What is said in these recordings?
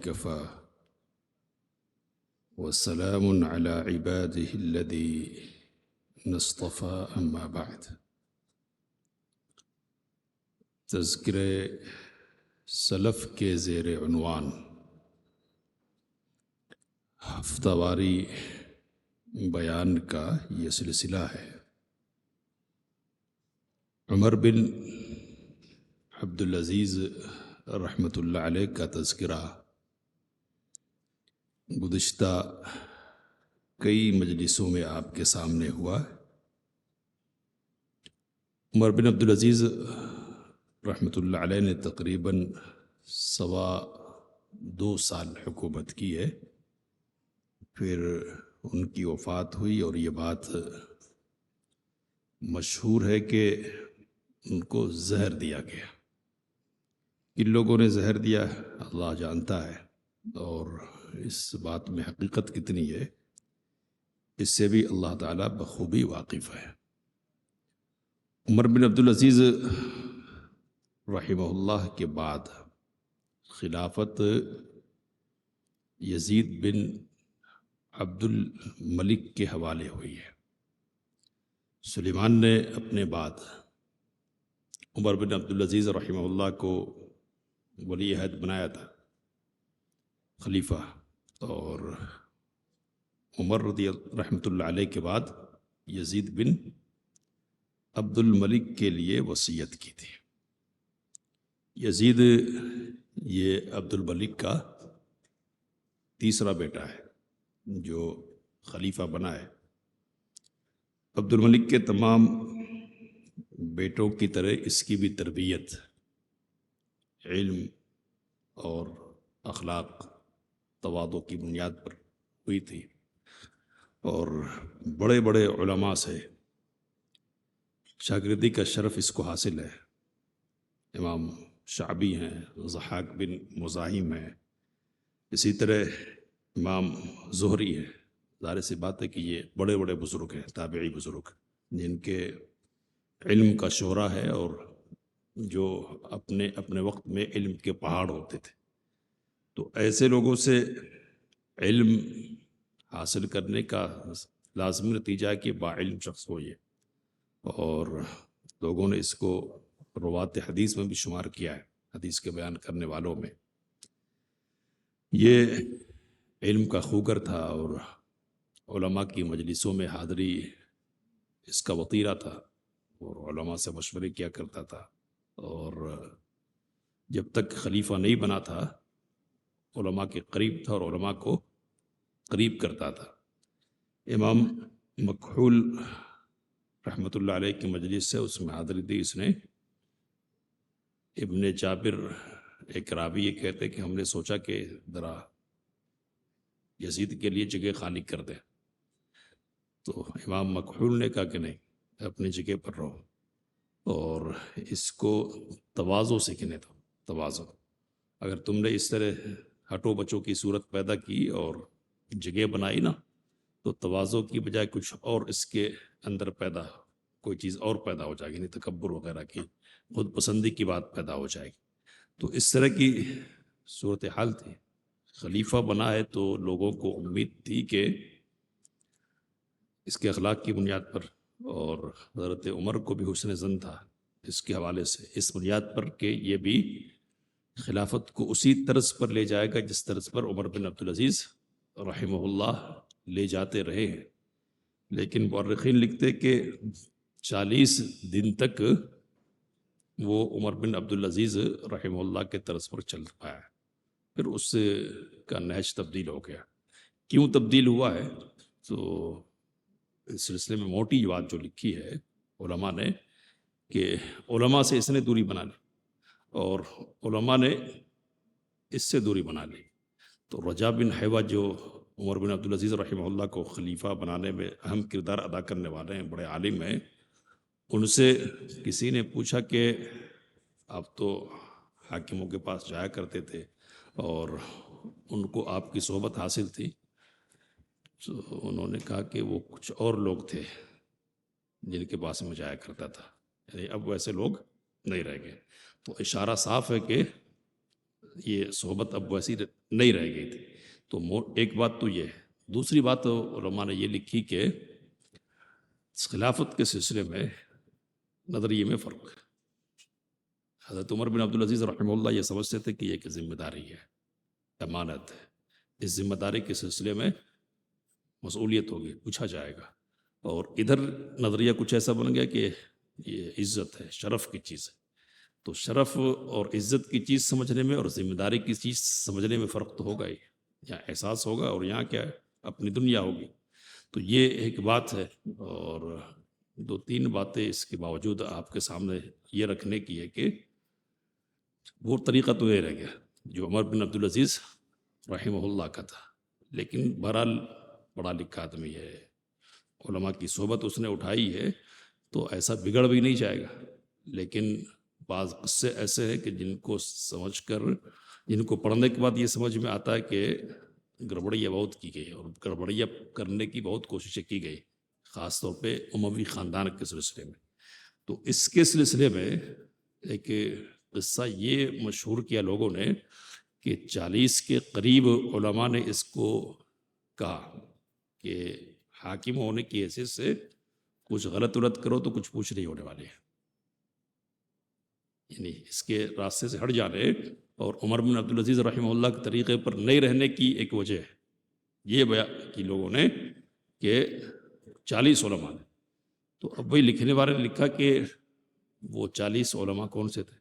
وكفى وسلام على عباده الذين اصطفى أما بعد. تذکرہ سلف کے زیر عنوان ہفتہ واری بیان کا یہ سلسلہ ہے۔ عمر بن عبدالعزیز رحمۃ اللہ علیہ کا تذکرہ گزشتہ کئی مجلسوں میں آپ کے سامنے ہوا۔ عمر بن عبدالعزیز رحمۃ اللہ علیہ نے تقریباً 2.25 سال حکومت کی ہے، پھر ان کی وفات ہوئی اور یہ بات مشہور ہے کہ ان کو زہر دیا گیا۔ کن لوگوں نے زہر دیا اللہ جانتا ہے، اور اس بات میں حقیقت کتنی ہے اس سے بھی اللہ تعالیٰ بخوبی واقف ہے۔ عمر بن عبدالعزیز رحمہ اللہ کے بعد خلافت یزید بن عبد الملک کے حوالے ہوئی ہے۔ سلیمان نے اپنے بعد عمر بن عبدالعزیز رحمہ اللہ کو ولی عہد بنایا تھا، خلیفہ، اور عمر رحمۃ اللہ علیہ کے بعد یزید بن عبد الملک کے لیے وصیت کی تھی۔ یزید یہ عبد الملک کا تیسرا بیٹا ہے جو خلیفہ بنا ہے۔ عبد الملک کے تمام بیٹوں کی طرح اس کی بھی تربیت علم اور اخلاق تواضع کی بنیاد پر ہوئی تھی، اور بڑے بڑے علماء سے شاگردی کا شرف اس کو حاصل ہے۔ امام شعبی ہیں، ضحاک بن مزاحم ہیں، اسی طرح امام زہری ہیں۔ ظاہر سی بات ہے کہ یہ بڑے بڑے بزرگ ہیں، تابعی بزرگ، جن کے علم کا شہرہ ہے اور جو اپنے وقت میں علم کے پہاڑ ہوتے تھے۔ تو ایسے لوگوں سے علم حاصل کرنے کا لازمی نتیجہ ہے کہ باعلم شخص ہو یہ، اور لوگوں نے اس کو روات حدیث میں بھی شمار کیا ہے، حدیث کے بیان کرنے والوں میں۔ یہ علم کا خوگر تھا اور علماء کی مجلسوں میں حاضری اس کا وطیرہ تھا، اور علماء سے مشورے کیا کرتا تھا، اور جب تک خلیفہ نہیں بنا تھا علماء کے قریب تھا اور علماء کو قریب کرتا تھا۔ امام مکحول رحمۃ اللہ علیہ کی مجلس سے اس میں حاضری دی اس نے۔ ابن جابر ایک راوی یہ کہتے کہ ہم نے سوچا کہ ذرا یزید کے لیے جگہ خالی کر دیں، تو امام مکحول نے کہا کہ نہیں، اپنی جگہ پر رہو، اور اس کو تواضع سیکھنے دو۔ تواضع، اگر تم نے اس طرح ہٹو بچوں کی صورت پیدا کی اور جگہ بنائی نا، تو تواضع کی بجائے کچھ اور اس کے اندر کوئی چیز اور پیدا ہو جائے گی، نہیں تکبر وغیرہ کی، خود پسندی کی بات پیدا ہو جائے گی۔ تو اس طرح کی صورتحال تھی۔ خلیفہ بنا ہے تو لوگوں کو امید تھی کہ اس کے اخلاق کی بنیاد پر، اور حضرت عمر کو بھی حسن ظن تھا اس کے حوالے سے، اس بنیاد پر کہ یہ بھی خلافت کو اسی طرز پر لے جائے گا جس طرز پر عمر بن عبدالعزیز رحمہ اللہ لے جاتے رہے ہیں۔ لیکن مورخین لکھتے کہ 40 دن تک وہ عمر بن عبدالعزیز رحمہ اللہ کے طرز پر چل پایا، پھر اس کا نہج تبدیل ہو گیا۔ کیوں تبدیل ہوا ہے؟ تو اس سلسلے میں موٹی بات جو لکھی ہے علماء نے کہ علماء سے اس نے دوری بنا لی اور علماء نے اس سے دوری بنا لی۔ تو رجا بن حیوہ جو عمر بن عبدالعزیز رحمہ اللہ کو خلیفہ بنانے میں اہم کردار ادا کرنے والے ہیں، بڑے عالم ہیں، ان سے کسی نے پوچھا کہ آپ تو حاکموں کے پاس جایا کرتے تھے اور ان کو آپ کی صحبت حاصل تھی، تو انہوں نے کہا کہ وہ کچھ اور لوگ تھے جن کے پاس میں جایا کرتا تھا، یعنی اب ویسے لوگ نہیں رہ گئے۔ تو اشارہ صاف ہے کہ یہ صحبت اب ویسی نہیں رہ گئی تھی. تو ایک بات تو یہ ہے. دوسری بات علماء نے یہ لکھی کہ خلافت کے سلسلے میں نظریے میں فرق ہے. حضرت عمر بن عبدالعزیز رحمہ اللہ یہ سمجھتے تھے کہ یہ ایک ذمہ داری ہے، امانت ہے، اس ذمہ داری کے سلسلے میں مسئولیت ہوگی، پوچھا جائے گا. اور ادھر نظریہ کچھ ایسا بن گیا کہ یہ عزت ہے، شرف کی چیز ہے. تو شرف اور عزت کی چیز سمجھنے میں اور ذمہ داری کی چیز سمجھنے میں فرق تو ہوگا ہی. یہاں احساس ہوگا اور یہاں کیا ہے، اپنی دنیا ہوگی. تو یہ ایک بات ہے. اور دو تین باتیں اس کے باوجود آپ کے سامنے یہ رکھنے کی ہے کہ وہ طریقہ تو یہ رہ گیا جو عمر بن عبدالعزیز رحمہ اللہ کا تھا. لیکن بہرحال پڑھا لکھا آدمی ہے، علماء کی صحبت اس نے اٹھائی ہے، تو ایسا بگڑ بھی نہیں جائے گا. لیکن بعض قصے ایسے ہیں کہ جن کو سمجھ کر، جن کو پڑھنے کے بعد یہ سمجھ میں آتا ہے کہ گڑبڑیاں بہت کی گئی اور گڑبڑیاں کرنے کی بہت کوششیں کی گئی، خاص طور پہ اموی خاندان کے سلسلے میں. تو اس کے سلسلے میں ایک قصہ یہ مشہور کیا لوگوں نے کہ 40 کے قریب علماء نے اس کو کہا کہ حاکم ہونے کی حیثیت سے کچھ غلط کرو تو کچھ پوچھ نہیں ہونے والے ہیں. یعنی اس کے راستے سے ہٹ جانے اور عمر بن عبدالعزیز رحمہ اللہ کے طریقے پر نہیں رہنے کی ایک وجہ ہے یہ بیان کی لوگوں نے کہ 40 علماء نے. تو اب وہی لکھنے والے نے لکھا کہ وہ 40 علماء کون سے تھے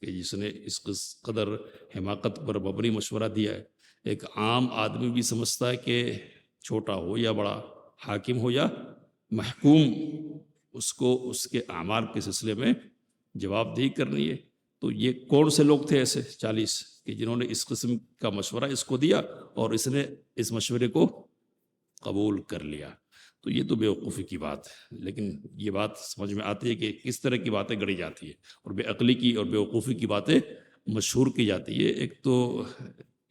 کہ جس نے اس قدر حماقت پر مبنی مشورہ دیا ہے. ایک عام آدمی بھی سمجھتا ہے کہ چھوٹا ہو یا بڑا، حاکم ہو یا محکوم، اس کو اس کے اعمال کے سلسلے میں جواب دہی کرنی ہے. تو یہ کون سے لوگ تھے ایسے 40 کہ جنہوں نے اس قسم کا مشورہ اس کو دیا اور اس نے اس مشورے کو قبول کر لیا. تو یہ تو بیوقوفی کی بات ہے. لیکن یہ بات سمجھ میں آتی ہے کہ کس طرح کی باتیں گڑی جاتی ہے اور بے عقلی کی اور بیوقوفی کی باتیں مشہور کی جاتی ہے. ایک تو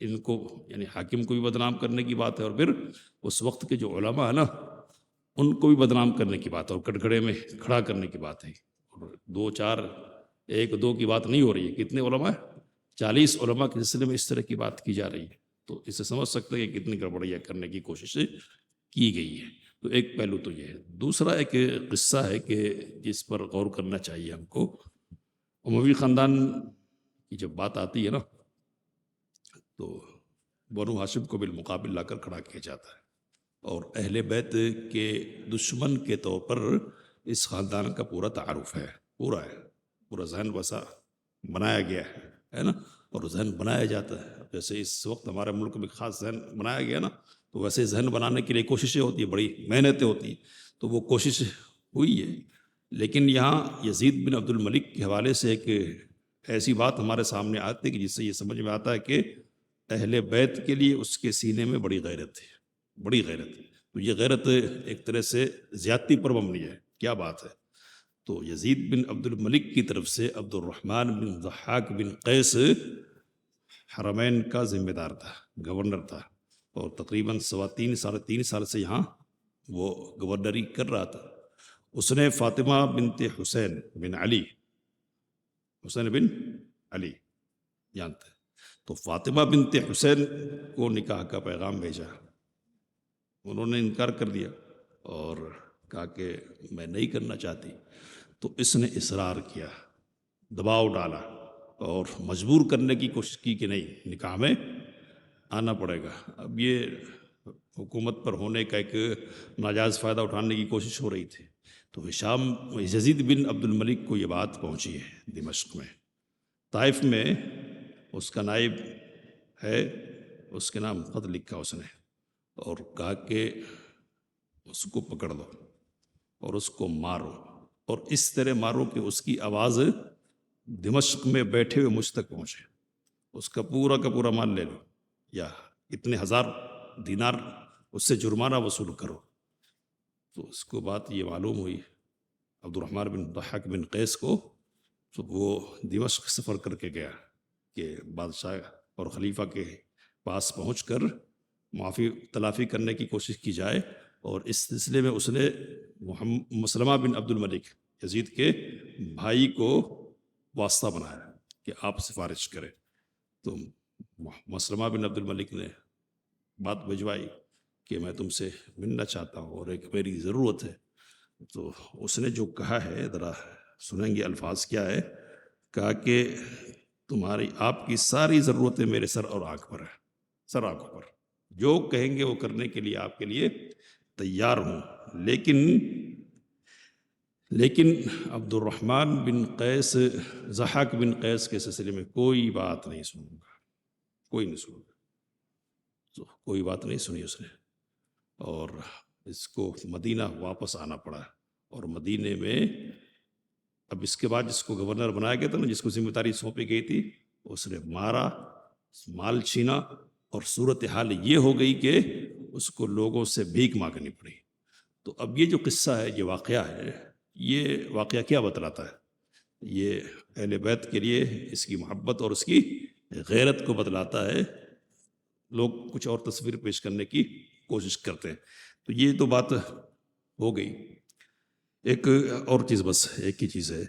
ان کو یعنی حاکم کو بھی بدنام کرنے کی بات ہے، اور پھر اس وقت کے جو علماء ہیں نا ان کو بھی بدنام کرنے کی بات ہے اور کٹگڑے میں کھڑا کرنے کی بات ہے. اور 2 4 1 2 کی بات نہیں ہو رہی ہے. کتنے علماء ہیں؟ 40 علماء کے سلسلے میں اس طرح کی بات کی جا رہی ہے. تو اس سے سمجھ سکتے ہیں کہ کتنی گڑبڑیاں کرنے کی کوششیں کی گئی ہے. تو ایک پہلو تو یہ ہے. دوسرا ایک قصہ ہے کہ جس پر غور کرنا چاہیے ہم کو. اموی خاندان کی جب بات آتی ہے نا تو بنو ہاشم کو بالمقابل لا کر کھڑا کیا جاتا ہے، اور اہل بیت کے دشمن کے طور پر اس خاندان کا پورا تعارف ہے، پورا ذہن ویسا بنایا گیا ہے نا. اور ذہن بنایا جاتا ہے جیسے اس وقت ہمارے ملک میں خاص ذہن بنایا گیا نا، تو ویسے ذہن بنانے کے لیے کوششیں ہوتی ہیں، بڑی محنتیں ہوتی ہیں. تو وہ کوشش ہوئی ہے. لیکن یہاں یزید بن عبد الملک کے حوالے سے ایک ایسی بات ہمارے سامنے آتی ہے کہ جس سے یہ سمجھ میں آتا ہے کہ اہل بیت کے لیے اس کے سینے میں بڑی غیرت ہے، بڑی غیرت. تو یہ غیرت ایک طرح سے زیادتی پر مبنی ہے. کیا بات ہے؟ تو یزید بن عبد الملک کی طرف سے عبد الرحمن بن ضحاک بن قیس حرمین کا ذمہ دار تھا، گورنر تھا، اور تقریباً 3.5 سال سے یہاں وہ گورنری کر رہا تھا. اس نے فاطمہ بنت حسین بن علی جانتے ہیں، تو فاطمہ بنت حسین کو نکاح کا پیغام بھیجا. انہوں نے انکار کر دیا اور کہا کہ میں نہیں کرنا چاہتی. تو اس نے اصرار کیا، دباؤ ڈالا اور مجبور کرنے کی کوشش کی کہ نہیں، نکاح میں آنا پڑے گا. اب یہ حکومت پر ہونے کا ایک ناجائز فائدہ اٹھانے کی کوشش ہو رہی تھی. تو یزید بن عبد الملک کو یہ بات پہنچی ہے دمشق میں. طائف میں اس کا نائب ہے، اس کے نام خط لکھا اس نے اور کہا کہ اس کو پکڑ دو اور اس کو مارو، اور اس طرح مارو کہ اس کی آواز دمشق میں بیٹھے ہوئے مجھ تک پہنچے. اس کا پورا مال لے لو یا اتنے 1000 دینار اس سے جرمانہ وصول کرو. تو اس کو بات یہ معلوم ہوئی عبد الرحمن بن ضحاک بن قیس کو. تو وہ دمشق سفر کر کے گیا کہ بادشاہ اور خلیفہ کے پاس پہنچ کر معافی تلافی کرنے کی کوشش کی جائے. اور اس سلسلے میں اس نے مسلمہ بن عبد الملک یزید کے بھائی کو واسطہ بنایا کہ آپ سفارش کریں. تو مسلمہ بن عبد الملک نے بات بھجوائی کہ میں تم سے ملنا چاہتا ہوں اور ایک میری ضرورت ہے. تو اس نے جو کہا ہے ذرا سنیں گے الفاظ کیا ہے. کہا کہ تمہاری آپ کی ساری ضرورتیں میرے سر اور آنکھ پر ہیں، سر آنکھوں پر، جو کہیں گے وہ کرنے کے لیے آپ کے لیے تیار ہوں، لیکن عبد الرحمن بن قیس، ضحاک بن قیس کے سلسلے میں کوئی بات نہیں سنوں گا، کوئی نہیں سنوں گا. تو کوئی بات نہیں سنی اس نے، اور اس کو مدینہ واپس آنا پڑا. اور مدینے میں اب اس کے بعد جس کو گورنر بنایا گیا تھا نا، جس کو ذمہ داری سونپی گئی تھی، اس نے مارا، مال چھینا، اور صورتحال یہ ہو گئی کہ اس کو لوگوں سے بھیک مانگنی پڑی. تو اب یہ جو قصہ ہے، یہ واقعہ ہے، یہ واقعہ کیا بتلاتا ہے؟ یہ اہل بیت کے لیے اس کی محبت اور اس کی غیرت کو بتلاتا ہے. لوگ کچھ اور تصویر پیش کرنے کی کوشش کرتے ہیں. تو یہ تو بات ہو گئی. ایک اور چیز، بس ایک ہی چیز ہے،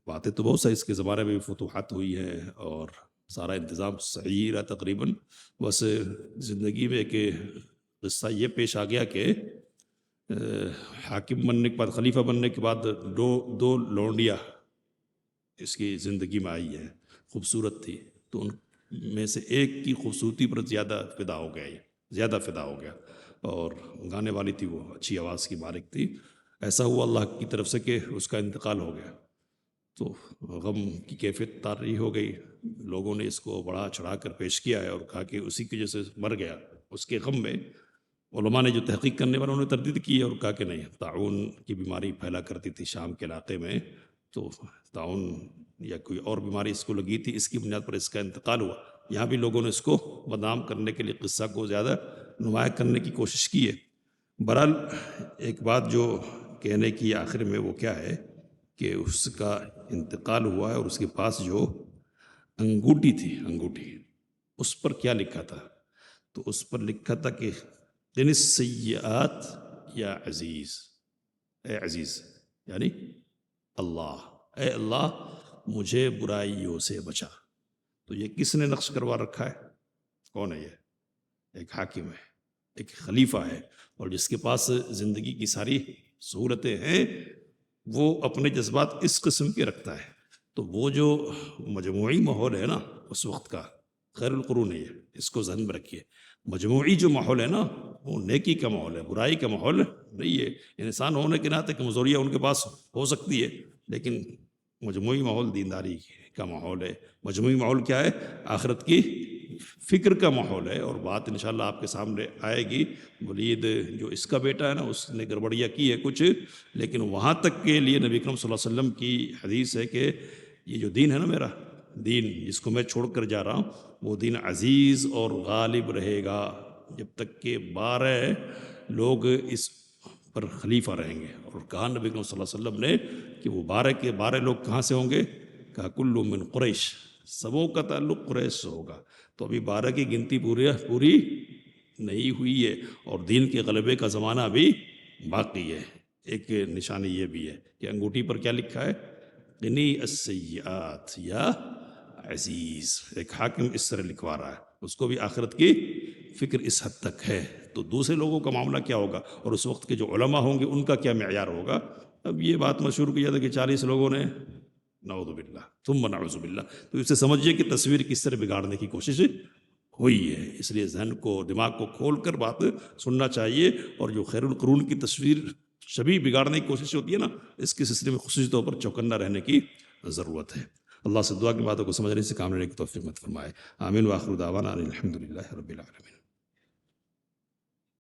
باتیں تو بہت ساری اس کے زمانے میں بھی فتوحات ہوئی ہیں اور سارا انتظام صحیح رہا تقریباً. بس زندگی میں ایک قصہ یہ پیش آ گیا کہ حاکم بننے کے بعد، خلیفہ بننے کے بعد دو لونڈیاں اس کی زندگی میں آئی ہیں، خوبصورت تھی. تو ان میں سے ایک کی خوبصورتی پر زیادہ فدا ہو گیا، اور گانے والی تھی، وہ اچھی آواز کی مالک تھی. ایسا ہوا اللہ کی طرف سے کہ اس کا انتقال ہو گیا. تو غم کی کیفیت طاری ہو گئی. لوگوں نے اس کو بڑا چڑھا کر پیش کیا ہے اور کہا کہ اسی کی وجہ سے مر گیا. اس کے غم میں علماء نے جو تحقیق کرنے والوں نے تردید کی ہے اور کہا کہ نہیں، طاعون کی بیماری پھیلا کرتی تھی شام کے علاقے میں، تو طاعون یا کوئی اور بیماری اس کو لگی تھی، اس کی بنیاد پر اس کا انتقال ہوا. یہاں بھی لوگوں نے اس کو بدنام کرنے کے لیے قصہ کو زیادہ نمایاں کرنے کی کوشش کی ہے. بہرحال ایک بات جو کہنے کی آخر میں وہ کیا ہے کہ اس کا انتقال ہوا ہے، اور اس کے پاس جو انگوٹھی تھی، اس پر کیا لکھا تھا؟ تو اس پر لکھا تھا کہ قن السیئات یا عزیز، اے عزیز، یعنی اللہ، اے اللہ مجھے برائیوں سے بچا. تو یہ کس نے نقش کروا رکھا ہے؟ کون ہے یہ؟ ایک حاکم ہے، ایک خلیفہ ہے، اور جس کے پاس زندگی کی ساری سہولتیں ہیں، وہ اپنے جذبات اس قسم کے رکھتا ہے. تو وہ جو مجموعی ماحول ہے نا اس وقت کا، خیر القرون ہے، اس کو ذہن میں رکھیے. مجموعی جو ماحول ہے نا، وہ نیکی کا ماحول ہے، برائی کا ماحول نہیں ہے. انسان ہونے کے ناطے کمزوریاں ان کے پاس ہو سکتی ہے، لیکن مجموعی ماحول دینداری کا ماحول ہے. مجموعی ماحول کیا ہے؟ آخرت کی فکر کا ماحول ہے. اور بات انشاءاللہ آپ کے سامنے آئے گی. ولید جو اس کا بیٹا ہے نا، اس نے گڑبڑیاں کی ہے کچھ، لیکن وہاں تک کے لیے نبی اکرم صلی اللہ علیہ وسلم کی حدیث ہے کہ یہ جو دین ہے نا، میرا دین جس کو میں چھوڑ کر جا رہا ہوں، وہ دین عزیز اور غالب رہے گا جب تک کہ 12 لوگ اس پر خلیفہ رہیں گے. اور کہا نبی اکرم صلی اللہ علیہ وسلم نے کہ وہ 12 کے 12 لوگ کہاں سے ہوں گے؟ کہا کل من قریش، سبوں کا تعلق قریش سے ہوگا. تو ابھی 12 کی گنتی پوری نہیں ہوئی ہے، اور دین کے غلبے کا زمانہ بھی باقی ہے. ایک نشانی یہ بھی ہے کہ انگوٹھی پر کیا لکھا ہے؟ قنی السیئات یا عزیز. ایک حاکم اس طرح لکھوا رہا ہے، اس کو بھی آخرت کی فکر اس حد تک ہے. تو دوسرے لوگوں کا معاملہ کیا ہوگا، اور اس وقت کے جو علماء ہوں گے ان کا کیا معیار ہوگا؟ اب یہ بات مشہور کی جاتا ہے کہ 40 لوگوں نے، نعوذ باللہ ثم نعوذ باللہ. تو اسے سمجھیے کہ تصویر کس طرح بگاڑنے کی کوشش ہوئی ہے. اس لیے ذہن کو، دماغ کو کھول کر بات سننا چاہیے. اور جو خیر القرون کی تصویر شبیہ بگاڑنے کی کوشش ہوتی ہے نا، اس کے سلسلے میں خصوصی طور پر چوکنا رہنے کی ضرورت ہے. اللہ سے دعا کی باتوں کو سمجھنے سے کام لینے کی توفیق مت فرمائے. آمین. وآخر دعوانا ان الحمد للہ رب العالمین.